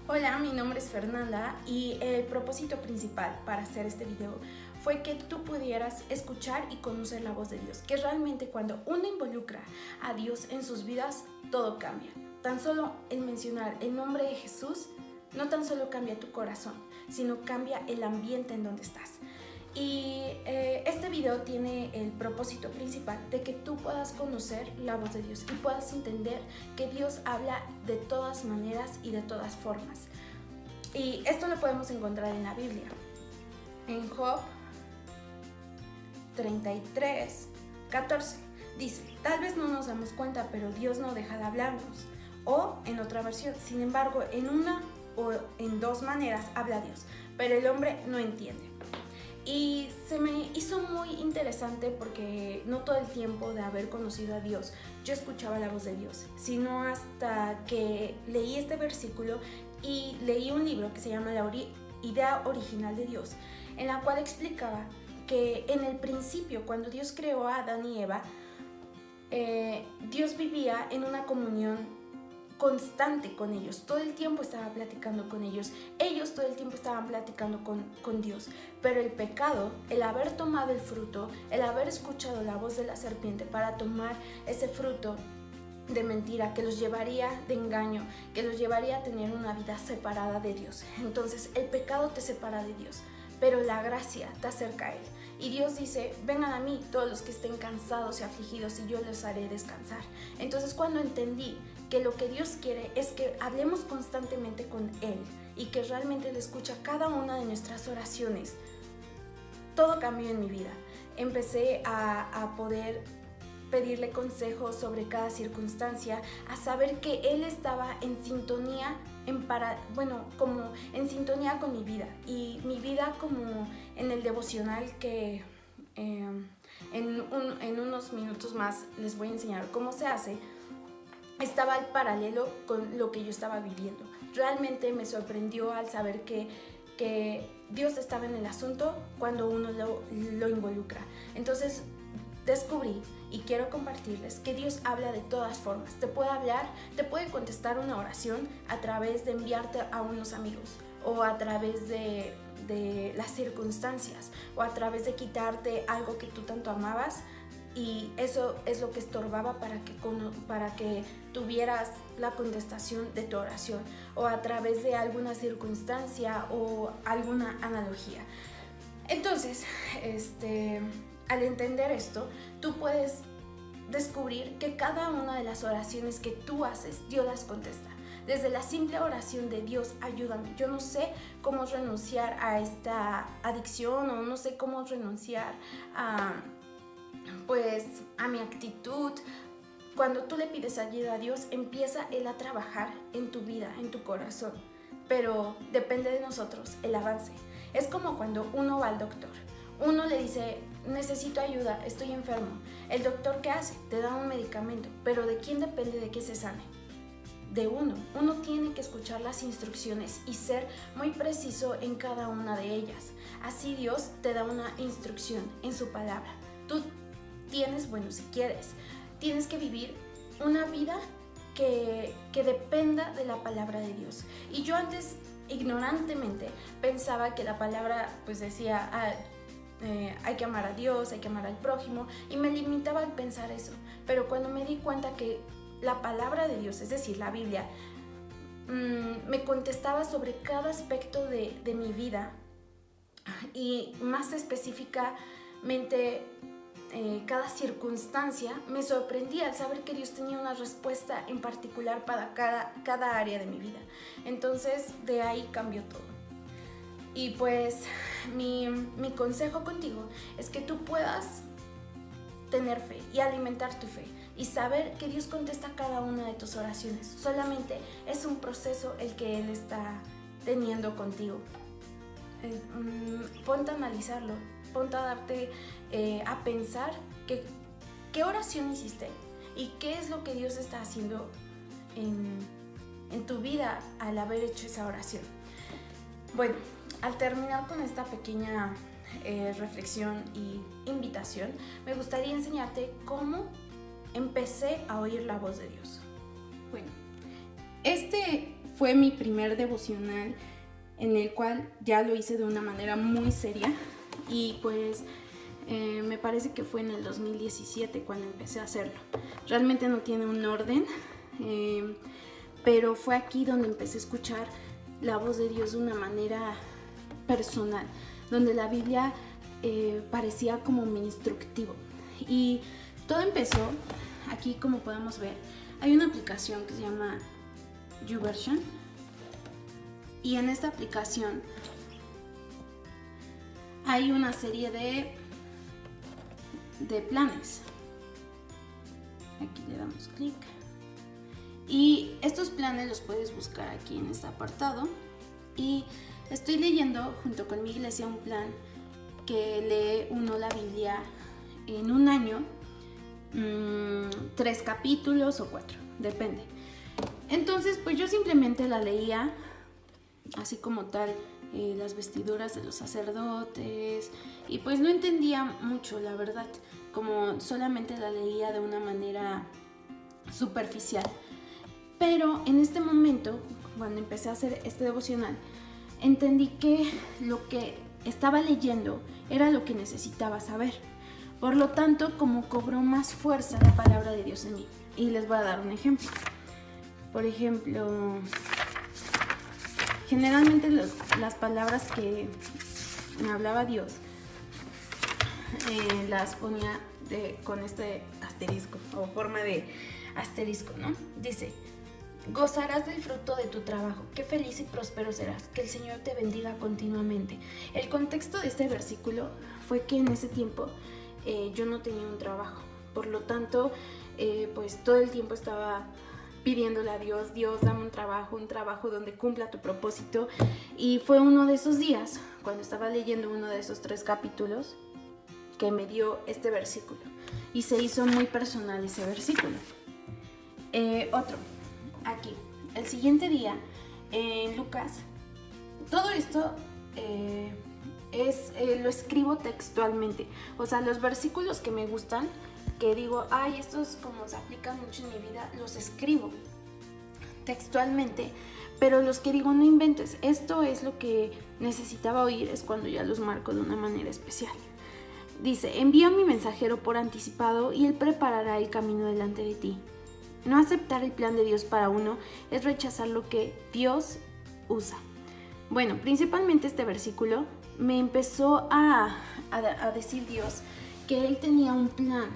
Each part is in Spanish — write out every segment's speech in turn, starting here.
Hola, mi nombre es Fernanda y el propósito principal para hacer este video fue que tú pudieras escuchar y conocer la voz de Dios, que realmente cuando uno involucra a Dios en sus vidas, todo cambia. Tan solo el mencionar el nombre de Jesús no tan solo cambia tu corazón, sino cambia el ambiente en donde estás. Y este video tiene el propósito principal de que tú puedas conocer la voz de Dios y puedas entender que Dios habla de todas maneras y de todas formas. Y esto lo podemos encontrar en la Biblia. En Job 33:14 dice: tal vez no nos damos cuenta, pero Dios no deja de hablarnos. O en otra versión: sin embargo, en una o en dos maneras habla Dios, pero el hombre no entiende. Y se me hizo muy interesante porque no todo el tiempo de haber conocido a Dios yo escuchaba la voz de Dios, sino hasta que leí este versículo y leí un libro que se llama La idea original de Dios, en la cual explicaba que en el principio, cuando Dios creó a Adán y Eva, Dios vivía en una comunión constante con ellos, todo el tiempo estaba platicando con ellos todo el tiempo estaban platicando con Dios, pero el pecado, el haber tomado el fruto, el haber escuchado la voz de la serpiente para tomar ese fruto de mentira que los llevaría de engaño, que los llevaría a tener una vida separada de Dios. Entonces el pecado te separa de Dios, pero la gracia te acerca a Él. Y Dios dice: vengan a mí todos los que estén cansados y afligidos y yo les haré descansar. Entonces, cuando entendí que lo que Dios quiere es que hablemos constantemente con Él y que realmente Él escucha cada una de nuestras oraciones, todo cambió en mi vida. Empecé a poder pedirle consejos sobre cada circunstancia, a saber que Él estaba en sintonía, como en sintonía con mi vida, y mi vida, como en el devocional que en unos minutos más les voy a enseñar cómo se hace, estaba al paralelo con lo que yo estaba viviendo. Realmente me sorprendió al saber que Dios estaba en el asunto cuando uno lo involucra. Entonces descubrí y quiero compartirles que Dios habla de todas formas. Te puede hablar, te puede contestar una oración a través de enviarte a unos amigos, o a través de las circunstancias, o a través de quitarte algo que tú tanto amabas, y eso es lo que estorbaba para que tuvieras la contestación de tu oración, o a través de alguna circunstancia o alguna analogía. Entonces, al entender esto, tú puedes descubrir que cada una de las oraciones que tú haces, Dios las contesta. Desde la simple oración de: Dios, ayúdame, yo no sé cómo renunciar a esta adicción, o no sé cómo renunciar a mi actitud. Cuando tú le pides ayuda a Dios, empieza Él a trabajar en tu vida, en tu corazón. Pero depende de nosotros el avance. Es como cuando uno va al doctor. Uno le dice: necesito ayuda, estoy enfermo. El doctor, ¿qué hace? Te da un medicamento. Pero ¿de quién depende de que se sane? De uno. Uno tiene que escuchar las instrucciones y ser muy preciso en cada una de ellas. Así Dios te da una instrucción en su palabra. Tú tienes, si quieres, tienes que vivir una vida que dependa de la palabra de Dios. Y yo antes, ignorantemente, pensaba que la palabra decía: hay que amar a Dios, hay que amar al prójimo, y me limitaba al pensar eso. Pero cuando me di cuenta que la palabra de Dios, es decir, la Biblia, me contestaba sobre cada aspecto de mi vida, y más específicamente cada circunstancia, me sorprendía al saber que Dios tenía una respuesta en particular para cada área de mi vida. Entonces, de ahí cambió todo. Y mi consejo contigo es que tú puedas tener fe y alimentar tu fe y saber que Dios contesta cada una de tus oraciones. Solamente es un proceso el que Él está teniendo contigo. Ponte a analizarlo, ponte a darte a pensar qué oración hiciste y qué es lo que Dios está haciendo en tu vida al haber hecho esa oración. Bueno, al terminar con esta pequeña reflexión y invitación, me gustaría enseñarte cómo empecé a oír la voz de Dios. Bueno, este fue mi primer devocional en el cual ya lo hice de una manera muy seria y pues me parece que fue en el 2017 cuando empecé a hacerlo. Realmente no tiene un orden, pero fue aquí donde empecé a escuchar la voz de Dios de una manera personal, donde la Biblia parecía como mi instructivo. Y todo empezó, aquí como podemos ver, hay una aplicación que se llama YouVersion, y en esta aplicación hay una serie de planes. Aquí le damos clic y estos planes los puedes buscar aquí en este apartado, y estoy leyendo junto con mi iglesia un plan que lee uno la Biblia en un año, 3 capítulos o 4, depende. Entonces pues yo simplemente la leía así como tal, las vestiduras de los sacerdotes, y pues no entendía mucho, la verdad, como solamente la leía de una manera superficial. Pero en este momento, cuando empecé a hacer este devocional, entendí que lo que estaba leyendo era lo que necesitaba saber. Por lo tanto, como cobró más fuerza la palabra de Dios en mí. Y les voy a dar un ejemplo. Por ejemplo, generalmente las palabras que me hablaba Dios las ponía con este asterisco o forma de asterisco, ¿no? Dice: gozarás del fruto de tu trabajo, qué feliz y próspero serás, que el Señor te bendiga continuamente. El contexto de este versículo fue que en ese tiempo yo no tenía un trabajo, por lo tanto pues todo el tiempo estaba pidiéndole a Dios: Dios, dame un trabajo donde cumpla tu propósito. Y fue uno de esos días, cuando estaba leyendo uno de esos 3 capítulos, que me dio este versículo, y se hizo muy personal ese versículo. Otro, aquí, el siguiente día, en Lucas, todo esto lo escribo textualmente, o sea, los versículos que me gustan, que digo, ay, estos como se aplican mucho en mi vida, los escribo textualmente, pero los que digo, no inventes, esto es lo que necesitaba oír, es cuando ya los marco de una manera especial. Dice: envío a mi mensajero por anticipado y él preparará el camino delante de ti. No aceptar el plan de Dios para uno es rechazar lo que Dios usa. Bueno, principalmente este versículo me empezó a decir Dios que Él tenía un plan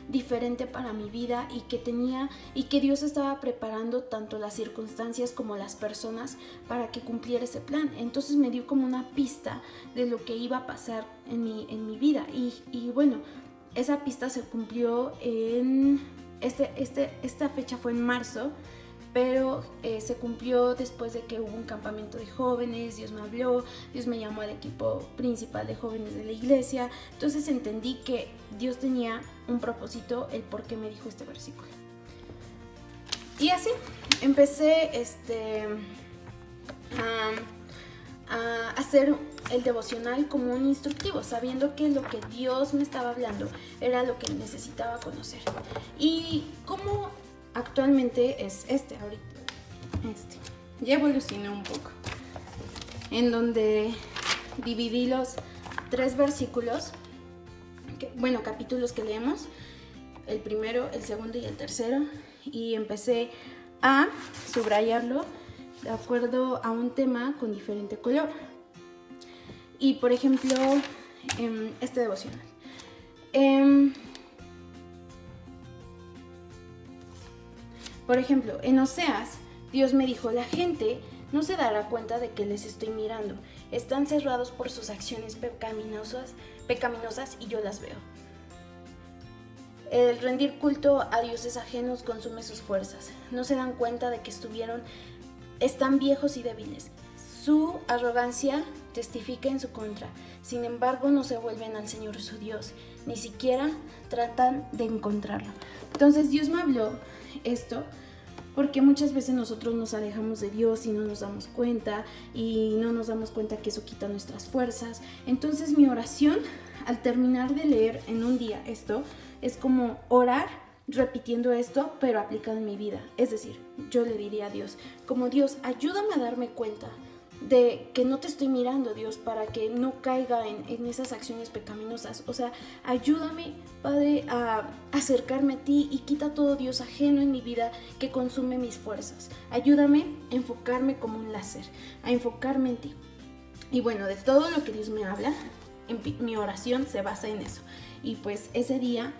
diferente para mi vida, y que Dios estaba preparando tanto las circunstancias como las personas para que cumpliera ese plan. Entonces me dio como una pista de lo que iba a pasar en mi vida, y bueno, esa pista se cumplió en esta fecha fue en marzo, pero se cumplió después de que hubo un campamento de jóvenes. Dios me habló, Dios me llamó al equipo principal de jóvenes de la iglesia. Entonces entendí que Dios tenía un propósito, el por qué me dijo este versículo. Y así empecé a hacer el devocional como un instructivo, sabiendo que lo que Dios me estaba hablando era lo que necesitaba conocer. Y como actualmente es ahorita. Ya evolucioné un poco, en donde dividí los 3 versículos, capítulos que leemos, el primero, el segundo y el tercero, y empecé a subrayarlo de acuerdo a un tema con diferente color. Y por ejemplo, este devocional. Por ejemplo, en Oseas, Dios me dijo: la gente no se dará cuenta de que les estoy mirando. Están cerrados por sus acciones pecaminosas y yo las veo. El rendir culto a dioses ajenos consume sus fuerzas. No se dan cuenta de que están viejos y débiles. Su arrogancia testifica en su contra. Sin embargo, no se vuelven al Señor su Dios, ni siquiera tratan de encontrarlo. Entonces Dios me habló esto porque muchas veces nosotros nos alejamos de Dios y no nos damos cuenta, y no nos damos cuenta que eso quita nuestras fuerzas. Entonces mi oración al terminar de leer en un día esto es como orar repitiendo esto, pero aplicado en mi vida. Es decir, yo le diría a Dios, como Dios, ayúdame a darme cuenta de que no te estoy mirando, Dios, para que no caiga en esas acciones pecaminosas. O sea, ayúdame, Padre, a acercarme a ti y quita todo Dios ajeno en mi vida que consume mis fuerzas. Ayúdame a enfocarme como un láser, a enfocarme en ti. Y bueno, de todo lo que Dios me habla, mi oración se basa en eso. Y pues ese día,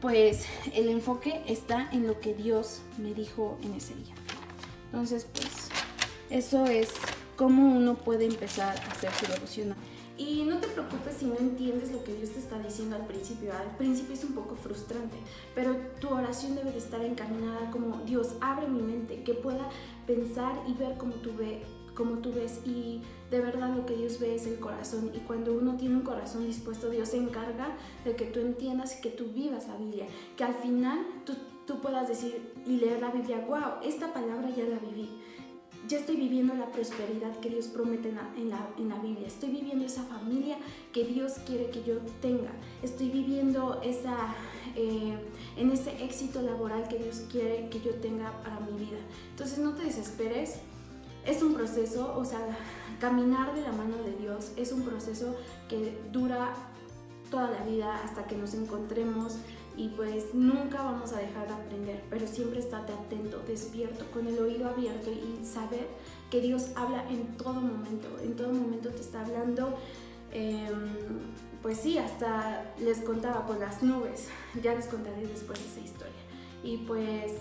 pues el enfoque está en lo que Dios me dijo en ese día. Entonces, pues eso es cómo uno puede empezar a hacer su devocional. Y no te preocupes si no entiendes lo que Dios te está diciendo al principio. Al principio es un poco frustrante, pero tu oración debe de estar encaminada como Dios, abre mi mente, que pueda pensar y ver como tú ves, y de verdad lo que Dios ve es el corazón, y cuando uno tiene un corazón dispuesto, Dios se encarga de que tú entiendas y que tú vivas la Biblia, que al final tú puedas decir y leer la Biblia, wow, esta palabra ya la viví. Ya estoy viviendo la prosperidad que Dios promete en la Biblia. Estoy viviendo esa familia que Dios quiere que yo tenga. Estoy viviendo en ese éxito laboral que Dios quiere que yo tenga para mi vida. Entonces no te desesperes. Es un proceso, o sea, caminar de la mano de Dios es un proceso que dura toda la vida hasta que nos encontremos, y pues nunca vamos a dejar de aprender, pero siempre estate atento, despierto, con el oído abierto, y saber que Dios habla en todo momento te está hablando. Pues sí, hasta les contaba con las nubes, ya les contaré después esa historia. Y pues